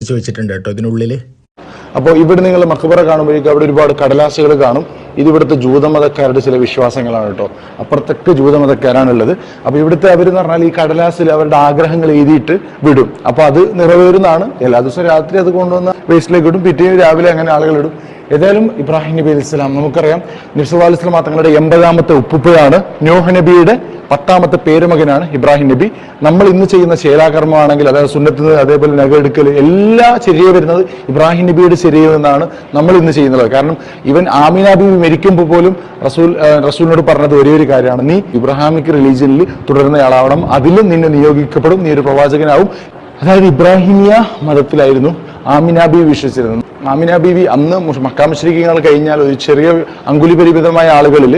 വെച്ചിട്ടുണ്ട് കേട്ടോ ഇതിനുള്ളിൽ. അപ്പോൾ ഇവിടെ നിങ്ങൾ മഖബറ കാണുമ്പോഴേക്കും അവിടെ ഒരുപാട് കടലാസുകൾ കാണും. ഇത് ഇവിടുത്തെ ജൂതമതക്കാരുടെ ചില വിശ്വാസങ്ങളാണ് കേട്ടോ. അപ്പുറത്തൊക്കെ ജൂതമതക്കാരാണുള്ളത്. അപ്പോൾ ഇവിടുത്തെ അവരെന്ന് പറഞ്ഞാൽ ഈ കടലാസിൽ അവരുടെ ആഗ്രഹങ്ങൾ എഴുതിയിട്ട് വിടും. അപ്പോൾ അത് നിറവേറുന്നതാണ്. എല്ലാ ദിവസവും രാത്രി അത് കൊണ്ടുവന്ന വേസ്റ്റിലേക്ക് ഇടും, പിറ്റേന്ന് രാവിലെ അങ്ങനെ ആളുകൾ ഇടും. ഏതായാലും ഇബ്രാഹിം നബി അലൈഹി സ്വലാം നമുക്കറിയാം നബി സല്ലല്ലാഹു അലൈഹി വസല്ലം തങ്ങളുടെ 80ാമത്തെ ഉപ്പുപ്പയാണ്. നോഹ് നബിയുടെ 10ാമത്തെ പേരുമകനാണ് ഇബ്രാഹിം നബി. നമ്മൾ ഇന്ന് ചെയ്യുന്ന ശേലാകർമ്മമാണെങ്കിൽ അതായത് സുന്നത്ത് അതേപോലെ നഖെടുക്കൽ എല്ലാ ചെറിയ വരുന്നത് ഇബ്രാഹിം നബിയുടെ ചെറിയ നിന്നാണ് നമ്മൾ ഇന്ന് ചെയ്യുന്നത്. കാരണം ഇവൻ ആമിന ബീവി മരിക്കുമ്പോൾ പോലും റസൂലിനോട് പറഞ്ഞത് ഒരേ ഒരു കാര്യമാണ്, നീ ഇബ്രാഹിമിക് റിലീജിയനിൽ തുടരുന്നയാളാവണം, അതിലും നിന്നെ നിയോഗിക്കപ്പെടും, നീ ഒരു പ്രവാചകനാവും. അതായത് ഇബ്രാഹിമിയ മതത്തിലായിരുന്നു ആമിന ബീവി വിശ്വസിച്ചിരുന്നത്. ആമിന ബീവി അന്ന് മക്ക മുശ്രിക്കുകൾ കഴിഞ്ഞാൽ ഒരു ചെറിയ അങ്കുലിപരിമിതമായ ആളുകളിൽ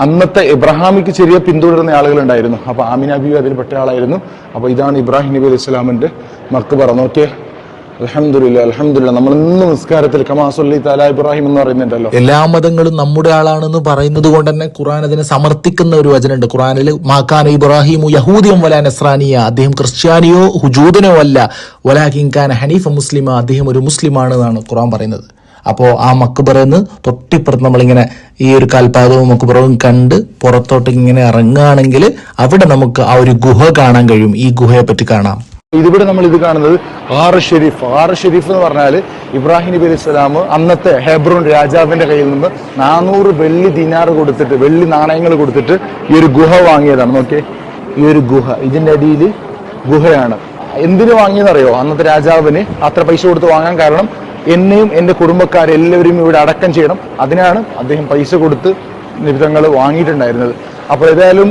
അന്നത്തെ ഇബ്രാഹിമിക്ക് ചെറിയ പിന്തുടരുന്ന ആളുകൾ ഉണ്ടായിരുന്നു. അപ്പൊ ആമിന ബീവി അതിൽപ്പെട്ട ആളായിരുന്നു. അപ്പൊ ഇതാണ് ഇബ്രാഹിം നബി അലൈഹി സ്വലാമിന്റെ മഖ്ബറ. നോക്കിയേ, അൽഹംദുലില്ലാ അൽഹംദുലില്ലാ. നമ്മൾ ഇന്ന് നിസ്കാരത്തിൽ കമാ സല്ലൈത അലാ ഇബ്രാഹിം എന്ന് പറയുന്നുണ്ടല്ലോ. എല്ലാ മതങ്ങളും നമ്മുടെ ആളാണെന്ന് പറയുന്നത് കൊണ്ട് തന്നെ ഖുർആൻ അതിനെ സമർത്ഥിക്കുന്ന ഒരു വചനമുണ്ട്. ഖുർആനിൽ മാകാന ഇബ്രാഹിമു യഹൂദിയം വലാ നസ്രാനിയ, അദ്ദേഹം ക്രിസ്ത്യാനിയോ ജൂതനോ അല്ല, വലാകിൻ കാന ഹനീഫ മുസ്ലിമ, അദ്ദേഹം ഒരു മുസ്ലിമാണ് എന്നാണ് ഖുർആൻ പറയുന്നത്. അപ്പോൾ ആ മക്ബറന്ന് തൊട്ടിപ്പുറത്ത് നമ്മളിങ്ങനെ ഈ ഒരു കാൽപാദവും മക്ബറവും കണ്ട് പുറത്തോട്ട് ഇങ്ങനെ ഇറങ്ങുകയാണെങ്കിൽ അവിടെ നമുക്ക് ആ ഒരു ഗുഹ കാണാൻ കഴിയും. ഈ ഗുഹയെ പറ്റി കാണാം. ഇതിവിടെ നമ്മൾ ഇത് കാണുന്നത് ആറ് ഷെരീഫ് എന്ന് പറഞ്ഞാൽ ഇബ്രാഹിം നബി അലൈഹി സ്വലാം അന്നത്തെ ഹെബ്രോൻ രാജാവിന്റെ കയ്യിൽ നിന്ന് 400 വെള്ളി ദിനാർ കൊടുത്തിട്ട്, വെള്ളി നാണയങ്ങൾ കൊടുത്തിട്ട് ഈ ഒരു ഗുഹ വാങ്ങിയതാണ്. നോക്കിയേ, ഈ ഒരു ഗുഹ, ഇതിന്റെ അടിയിൽ ഗുഹയാണ്. എന്തിനു വാങ്ങിയെന്നറിയോ? അന്നത്തെ രാജാവിന് അത്ര പൈസ കൊടുത്ത് വാങ്ങാൻ കാരണം എന്നെയും എന്റെ കുടുംബക്കാരെല്ലാവരും ഇവിടെ അടക്കം ചെയ്യണം. അതിനാണ് അദ്ദേഹം പൈസ കൊടുത്ത് നിബിധങ്ങൾ വാങ്ങിയിട്ടുണ്ടായിരുന്നത്. അപ്പൊ ഏതായാലും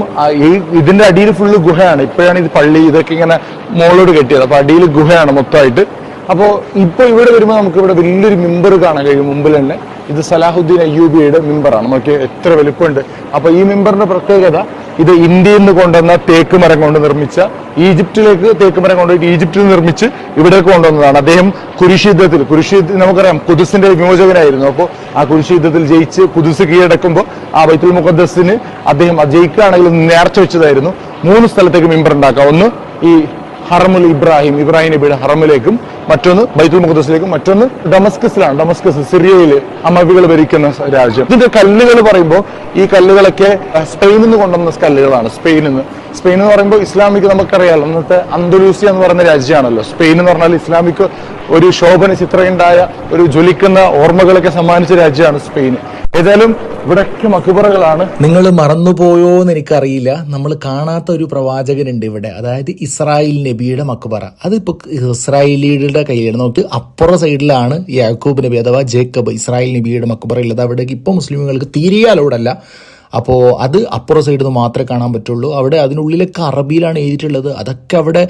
ഇതിന്റെ അടിയിൽ ഫുള്ള് ഗുഹയാണ്. ഇപ്പോഴാണ് ഇത് പള്ളി ഇതൊക്കെ ഇങ്ങനെ മോളോട് കെട്ടിയത്. അപ്പൊ അടിയിൽ ഗുഹയാണ് മൊത്തമായിട്ട്. അപ്പോൾ ഇപ്പൊ ഇവിടെ വരുമ്പോൾ നമുക്ക് ഇവിടെ വലിയൊരു മിമ്പർ കാണാൻ കഴിയും മുമ്പിൽ തന്നെ. ഇത് സലാഹുദ്ദീൻ അയ്യൂബിയുടെ മിമ്പറാണ്. നോക്കി എത്ര വലുപ്പമുണ്ട്. അപ്പൊ ഈ മിമ്പറിന്റെ പ്രത്യേകത, ഇത് ഇന്ത്യയിൽ നിന്ന് കൊണ്ടുവന്ന തേക്ക് മരം കൊണ്ട് നിർമ്മിച്ച, ഈജിപ്തിലേക്ക് തേക്ക് മരം കൊണ്ടുപോയിട്ട് ഈജിപ്തിൽ നിർമ്മിച്ച് ഇവിടേക്ക് കൊണ്ടുവന്നതാണ്. അദ്ദേഹം കുരിശ് യുദ്ധത്തിൽ നമുക്കറിയാം ഖുദ്സിന്റെ വിമോചകനായിരുന്നു. അപ്പോൾ ആ കുരിശ് യുദ്ധത്തിൽ ജയിച്ച് ഖുദ്സ് കീഴടക്കുമ്പോൾ ആ ബൈത്തുൽ മുഖദ്ദസിന് അദ്ദേഹം ജയിക്കുകയാണെങ്കിൽ നേർച്ച വെച്ചതായിരുന്നു 3 സ്ഥലത്തേക്ക് മിമ്പർ ഉണ്ടാക്കാം. ഒന്ന് ഈ ഹറമുൽ ഇബ്രാഹിം നബിയുടെ ഹറമിലേക്കും, മറ്റൊന്ന് ബൈത്തുൽ മുഖദ്ദസിലേക്കും, മറ്റൊന്ന് ഡമസ്കസ് സിറിയയില് അമവികൾ ഭരിക്കുന്ന രാജ്യം. ഇതിന്റെ കല്ലുകൾ പറയുമ്പോൾ ഈ കല്ലുകളൊക്കെ സ്പെയിനിൽ നിന്ന് കൊണ്ടുവന്ന കല്ലുകളാണ്. സ്പെയിൻ എന്ന് പറയുമ്പോൾ ഇസ്ലാമിക്ക് നമുക്കറിയാലോ, അന്നത്തെ അന്തലൂസിയ എന്ന് പറയുന്ന രാജ്യമാണല്ലോ. സ്പെയിൻ എന്ന് പറഞ്ഞാൽ ഇസ്ലാമിക്ക് ഒരു ശോഭന ചിത്രമുണ്ടായ ഒരു ജ്വലിക്കുന്ന ഓർമ്മകളൊക്കെ സമ്മാനിച്ച രാജ്യമാണ് സ്പെയിൻ. ഏതായാലും ഇവിടെയൊക്കെ മക്ബറകളാണ്. നിങ്ങൾ മറന്നുപോയോ എന്ന് എനിക്കറിയില്ല, നമ്മൾ കാണാത്ത ഒരു പ്രവാചകനുണ്ട് ഇവിടെ, അതായത് ഇസ്രായേൽ നബിയുടെ മക്ബറ. അതിപ്പോ ഇസ്രായേലിയുടെ കയ്യിലാണ്. നോക്ക്, അപ്പുറ സൈഡിലാണ് യാക്കൂബ് നബി അഥവാ ജേക്കബ് ഇസ്രായേൽ നബിയുടെ മക്ബറ ഉള്ളത്. അവിടെ ഇപ്പൊ മുസ്ലിമുകൾക്ക് തീരെ അലൗഡല്ല. അപ്പോൾ അത് അപ്പുറ സൈഡിൽ നിന്ന് മാത്രമേ കാണാൻ പറ്റുള്ളൂ. അവിടെ അതിനുള്ളിലൊക്കെ അറബിയിലാണ് എഴുതിയിട്ടുള്ളത്. അതൊക്കെ അവിടെ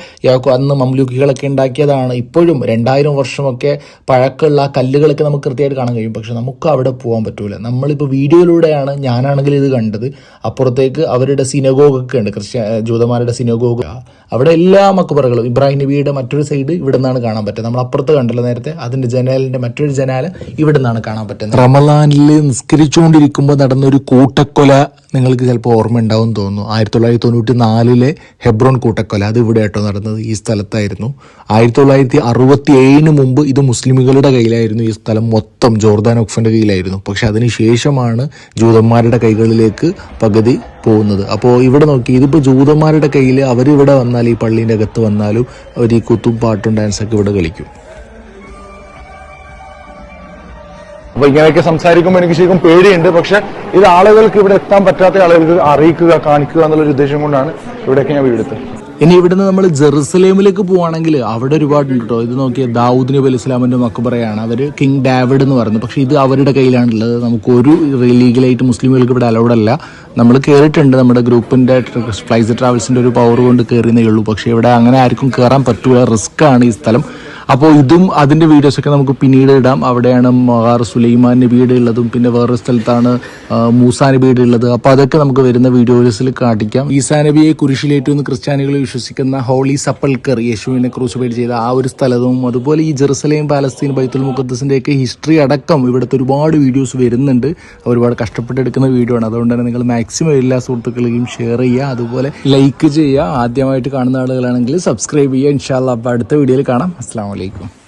അന്ന് മംലൂക്കികളൊക്കെ ഉണ്ടാക്കിയതാണ്. ഇപ്പോഴും 2000 വർഷമൊക്കെ പഴക്കമുള്ള ആ കല്ലുകളൊക്കെ നമുക്ക് കൃത്യമായിട്ട് കാണാൻ കഴിയും. പക്ഷെ നമുക്ക് അവിടെ പോകാൻ പറ്റൂല. നമ്മളിപ്പോൾ വീഡിയോയിലൂടെയാണ്, ഞാനാണെങ്കിൽ ഇത് കണ്ടത്. അപ്പുറത്തേക്ക് അവരുടെ സിനഗോഗൊക്കെ ഉണ്ട്, ജൂതന്മാരുടെ സിനഗോഗ്. അവിടെ എല്ലാ മക്ബറകളും, ഇബ്രാഹിം നബിയുടെ മറ്റൊരു സൈഡ് ഇവിടെ നിന്നാണ് കാണാൻ പറ്റുന്നത്. നമ്മൾ അപ്പുറത്ത് കണ്ടല്ലോ നേരത്തെ, അതിന്റെ ജനാലിന്റെ മറ്റൊരു ജനാല ഇവിടെ നിന്നാണ് കാണാൻ പറ്റുന്നത്. റമളാനിൽ നിസ്കരിച്ചുകൊണ്ടിരിക്കുമ്പോൾ നടന്നൊരു കൂട്ടക്കൊല നിങ്ങൾക്ക് ചിലപ്പോൾ ഓർമ്മ ഉണ്ടാവും തോന്നുന്നു. 1994 ഹെബ്രോൻ കൂട്ടക്കൊല, അത് ഇവിടെ ആട്ടോ നടന്നത്, ഈ സ്ഥലത്തായിരുന്നു. 1967 മുമ്പ് ഇത് മുസ്ലിമുകളുടെ കയ്യിലായിരുന്നു. ഈ സ്ഥലം മൊത്തം ജോർദാൻ ഒക്ഫന്റെ കയ്യിലായിരുന്നു. പക്ഷെ അതിനുശേഷമാണ് ജൂതന്മാരുടെ കൈകളിലേക്ക് പകുതി പോകുന്നത്. അപ്പോൾ ഇവിടെ നോക്കി, ഇതിപ്പോൾ ജൂതന്മാരുടെ കയ്യിൽ, അവരിവിടെ വന്നാൽ, ഈ പള്ളീൻ്റെ അകത്ത് വന്നാലും അവർ ഈ കുത്തും പാട്ടും ഡാൻസൊക്കെ ഇവിടെ കളിക്കും. അപ്പൊ ഇങ്ങനെയൊക്കെ സംസാരിക്കുമ്പോൾ എനിക്ക് ശരിക്കും പേടിയുണ്ട്. പക്ഷെ ഇത് ആളുകൾക്ക് ഇവിടെ എത്താൻ പറ്റാത്ത ആളുകൾക്ക് അറിയിക്കുക, കാണിക്കുക എന്നുള്ളൊരു ഉദ്ദേശം കൊണ്ടാണ് ഇവിടെയൊക്കെ ഞാൻ വീടെടുത്തത്. ഇനി ഇവിടുന്ന് നമ്മൾ ജെറുസലേമിലേക്ക് പോവാണെങ്കിൽ അവിടെ ഒരുപാടുണ്ട് കേട്ടോ. ഇത് നോക്കിയാൽ ദാവൂദ് നബി അലൈഹി സ്വലാമിന്റെ മക്ബറയാണ്. അവർ കിങ് ഡേവിഡ് എന്ന് പറയുന്നത്. പക്ഷെ ഇത് അവരുടെ കയ്യിലാണുള്ളത്. നമുക്ക് ഒരു ലീഗലായിട്ട് മുസ്ലിമുകൾക്ക് ഇവിടെ അലൗഡല്ല. നമ്മൾ കയറിയിട്ടുണ്ട്, നമ്മുടെ ഗ്രൂപ്പിന്റെ ഫ്ലൈസ് ട്രാവൽസിന്റെ ഒരു പവർ കൊണ്ട് കയറിയതേ ഉള്ളൂ. പക്ഷെ ഇവിടെ അങ്ങനെ ആർക്കും കയറാൻ പറ്റൂല, റിസ്ക് ആണ് ഈ സ്ഥലം. അപ്പോൾ ഇതും അതിൻ്റെ വീഡിയോസൊക്കെ നമുക്ക് പിന്നീട് ഇടാം. അവിടെയാണ് മഹാർ സുലൈമാൻ നബിയുടെ ഉള്ളതും, പിന്നെ വേറൊരു സ്ഥലത്താണ് മൂസാ നബിയുടെ ഉള്ളത്. അപ്പോൾ അതൊക്കെ നമുക്ക് വരുന്ന വീഡിയോസിൽ കാണിക്കാം. ഈസാ നബിയെ കുരിശിലേറ്റുമെന്ന് ക്രിസ്ത്യാനികൾ വിശ്വസിക്കുന്ന ഹോളി സപ്പൽക്കർ, യേശുവിനെ ക്രൂസിഫൈഡ് ചെയ്ത ആ ഒരു സ്ഥലവും, അതുപോലെ ഈ ജെറുസലേം, പാലസ്തീൻ, ബൈത്തുൽ മുഖദ്ദസിൻ്റെയൊക്കെ ഹിസ്റ്ററി അടക്കം ഇവിടുത്തെ ഒരുപാട് വീഡിയോസ് വരുന്നുണ്ട്. ഒരുപാട് കഷ്ടപ്പെട്ടെടുക്കുന്ന വീഡിയോ ആണ്. അതുകൊണ്ട് തന്നെ നിങ്ങൾ മാക്സിമം എല്ലാ സുഹൃത്തുക്കളെയും ഷെയർ ചെയ്യുക, അതുപോലെ ലൈക്ക് ചെയ്യുക. ആദ്യമായിട്ട് കാണുന്ന ആളുകളാണെങ്കിൽ സബ്സ്ക്രൈബ് ചെയ്യുക. ഇൻഷാ അല്ലാഹ് അപ്പോൾ അടുത്ത വീഡിയോയിൽ കാണാം. അസ്സലാമു അലൈക്കും.